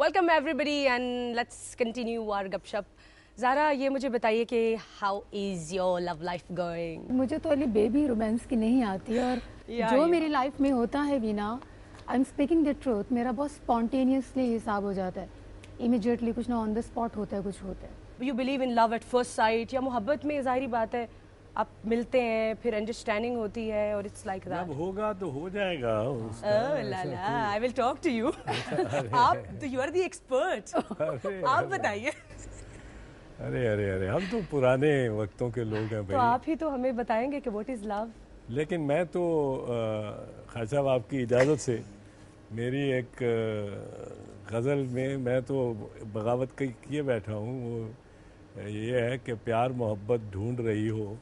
Welcome everybody and let's continue our गपशप। ज़ारा, ये मुझे बताइए कि how is your love life going? मुझे तो अली बेबी रोमांस की नहीं आती, और जो मेरी लाइफ में होता है Veena, I am speaking the truth, मेरा बहुत स्पॉन्टेनियसली हिसाब हो जाता है, इमीडिएटली, कुछ ना ऑन द स्पॉट होता है, कुछ होता है। You believe in love at first sight, या मोहब्बत में ज़ाहिरी बात है आप मिलते हैं फिर अंडरस्टैंडिंग होती है और इट्स लाइक दैट? होगा तो हो जाएगा। I will talk to you. आप तो यू आर द एक्सपर्ट, आप बताइए। अरे अरे अरे, हम तो पुराने वक्तों के लोग हैं भाई। तो आप ही तो हमें बताएंगे कि व्हाट इज लव। लेकिन मैं तो खान साहब आपकी इजाज़त से मेरी एक गज़ल में मैं तो बगावत किए बैठा हूँ, वो ये है कि प्यार मोहब्बत ढूंढ रही हो,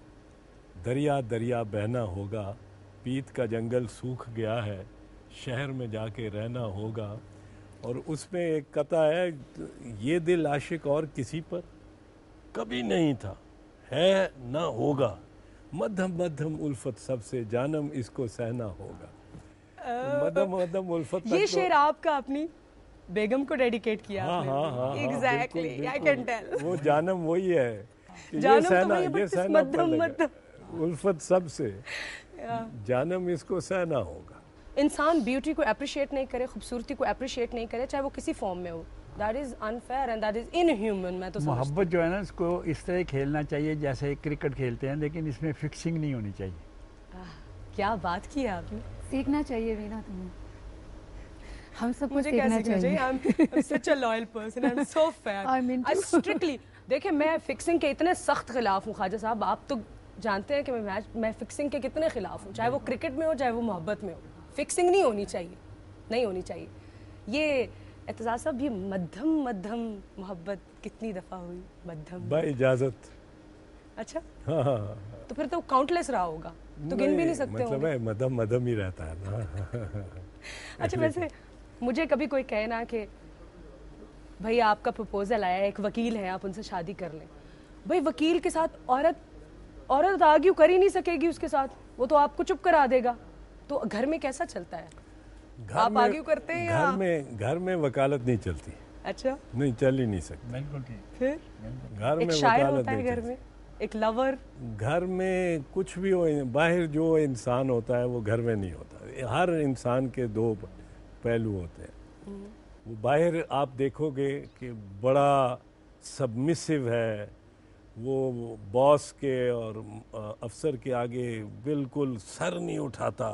दरिया दरिया बहना होगा, पीत का जंगल सूख गया है, शहर में जाके रहना होगा। और उसमें एक कथा है, ये दिल आशिक और किसी पर कभी नहीं था, है ना होगा, मध्यम मध्यम उल्फत सबसे जानम इसको सहना होगा। मध्यम मध्यम उल्फत। ये शेर आपका अपनी बेगम को डेडिकेट किया? हाँ, एग्जैक्टली, आई कैन टेल। वो जानम वही है कि जानम ये सहना मध्यम मध्यम उल्फत सबसे जानम इसको सहना होगा। इंसान ब्यूटी को अप्रिशिएट नहीं करे, खूबसूरती को अप्रिशिएट नहीं करे, चाहे वो किसी फॉर्म में हो, that is unfair and that is inhuman. मैं तो मोहब्बत जो है ना, इसको इस तरह खेलना चाहिए जैसे क्रिकेट खेलते हैं, लेकिन इसमें फिक्सिंग नहीं होनी चाहिए। क्या बात की है आपने। सीखना चाहिए वीना तुम्हें, हम सबको मुझे सीखना चाहिए। I'm such a loyal person, I'm so fair, I'm strictly। देखिए, मैं फिक्सिंग के इतने सख्त खिलाफ हूँ ख्वाजा साहब, आप तो जानते हैं कि मैं फिक्सिंग के कितने खिलाफ हूँ, चाहे वो क्रिकेट में हो चाहे वो मोहब्बत में हो, फिक्सिंग नहीं होनी चाहिए, नहीं होनी चाहिए। ये एतजाज साहब, ये मध्यम मध्यम मोहब्बत कितनी दफ़ा हुई? मध्यम बाई इजाज़त। अच्छा, हाँ, तो फिर तो काउंटलेस रहा होगा, तो गिन भी नहीं सकते मतलब होंगे। है मध्यम मध्यम ही रहता है ना। अच्छा, वैसे मुझे कभी कोई कहे ना कि भाई आपका प्रपोजल आया है, एक वकील है, आप उनसे शादी कर लें, भाई वकील के साथ औरत आर्ग्यू कर ही नहीं सकेगी उसके साथ, वो तो आपको चुप करा देगा। तो घर में कैसा चलता है? आप आर्ग्यू करते हैं या घर में वकालत नहीं चलती? अच्छा, नहीं, चल ही नहीं सकती। बिल्कुल ठीक। फिर घर में एक शायर वकालत होता है नहीं घर चलती। में, एक लवर। घर में कुछ भी हो, बाहर जो इंसान होता है वो घर में नहीं होता। हर इंसान के दो पहलू होते हैं। वो बाहर आप देखोगे कि बड़ा सबमिसिव है, वो बॉस के और अफसर के आगे बिल्कुल सर नहीं उठाता।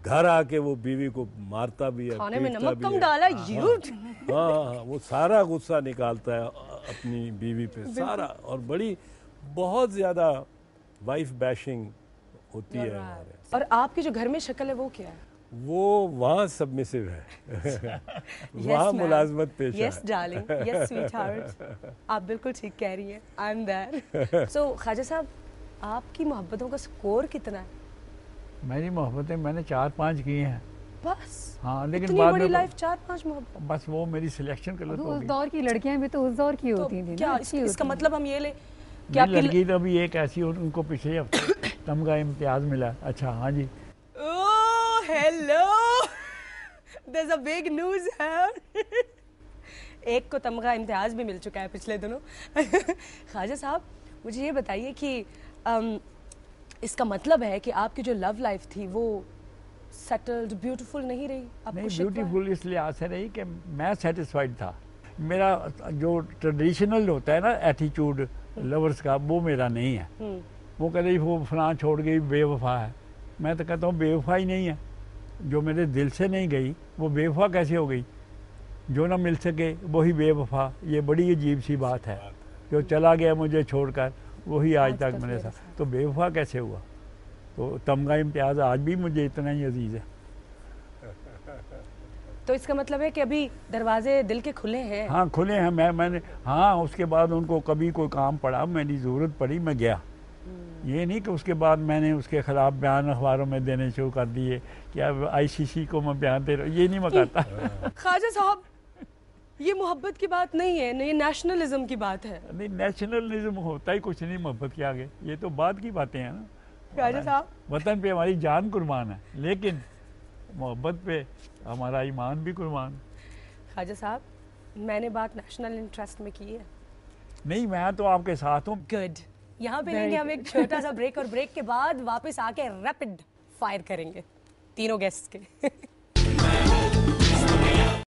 घर आके वो बीवी को मारता भी है, खाने में पीटता नमक भी कम है। डाला, हाँ, वो सारा गुस्सा निकालता है अपनी बीवी पे, सारा। और बड़ी बहुत ज्यादा वाइफ बैशिंग होती है हमारे। और आपकी जो घर में शक्ल है वो क्या है? वो वहाँ सबमिसिव है। वहाँ मुलाजमत पेशा है। यस डार्लिंग, यस स्वीटहार्ट, आप बिल्कुल ठीक कह रही हैं, आई एम देयर। सो ख्वाजा साहब, आपकी मोहब्बतों का स्कोर कितना है? मेरी मोहब्बतें मैंने 4-5 की हैं बस। हाँ, लेकिन इतनी बाद बड़ी में लाइफ, 4-5 मोहब्बत? बस वो मेरी सिलेक्शन गलत हो उस गई। दौर की लड़कियां भी तो उस दौर की होती थी क्या ना, इसका मतलब हम ये ले कि मेरी आपकी लड़की तो अभी एक ऐसी, उनको पिछले हफ्ते तमगा इम्तियाज मिला। अच्छा, हाँ जी। Oh hello, there is a big news here. एक को तमगा इम्तियाज भी मिल चुका है पिछले दिनों। ख्वाजा साहब, मुझे ये बताइए कि इसका मतलब है कि आपकी जो लव लाइफ थी वो सेटल्ड, ब्यूटीफुल नहीं रही? आपको नहीं, शिकवा है? ब्यूटीफुल इसलिए आज से रही कि मैं सेटिस्फाइड था। मेरा जो ट्रेडिशनल होता है ना एटीट्यूड लवर्स का, वो मेरा नहीं है। वो कहते हैं वो फलां छोड़ गई, बेवफा है। मैं तो कहता हूँ बेवफा ही नहीं है। जो मेरे दिल से नहीं गई वो बेवफा कैसे हो गई? जो ना मिल सके वही बेवफा, ये बड़ी अजीब सी बात है। जो चला गया मुझे छोड़कर वही आज तक मेरे साथ, तो बेवफा कैसे हुआ? तो तमगा इम्तियाज आज भी मुझे इतना ही अजीज है। तो इसका मतलब है कि अभी दरवाजे दिल के खुले हैं? हाँ, खुले हैं। मैंने हाँ, उसके बाद उनको कभी कोई काम पड़ा, मेरी ज़रूरत पड़ी, मैं गया। ये नहीं कि उसके बाद मैंने उसके खिलाफ बयान अखबारों में देने शुरू कर दिए कि अब आईसीसी को मैं बयान दे रहा हूँ, ये नहीं मैं करता। ख्वाजा साहब, ये मोहब्बत की बात नहीं है, नहीं नेशनलिज्म की बात है। नहीं, नेशनलिज्म होता ही कुछ नहीं मोहब्बत के आगे, ये तो बाद की बातें हैं ना। ख्वाजा साहब, वतन पे हमारी जान कुर्बान है, लेकिन मोहब्बत पे हमारा ईमान भी कुर्बान। ख्वाजा साहब, मैंने बात नेशनल इंटरेस्ट में की है। नहीं, मैं तो आपके साथ हूँ। गुड, यहाँ पे लेंगे हम एक छोटा सा ब्रेक और ब्रेक के बाद वापस आके रैपिड फायर करेंगे तीनों गेस्ट्स के।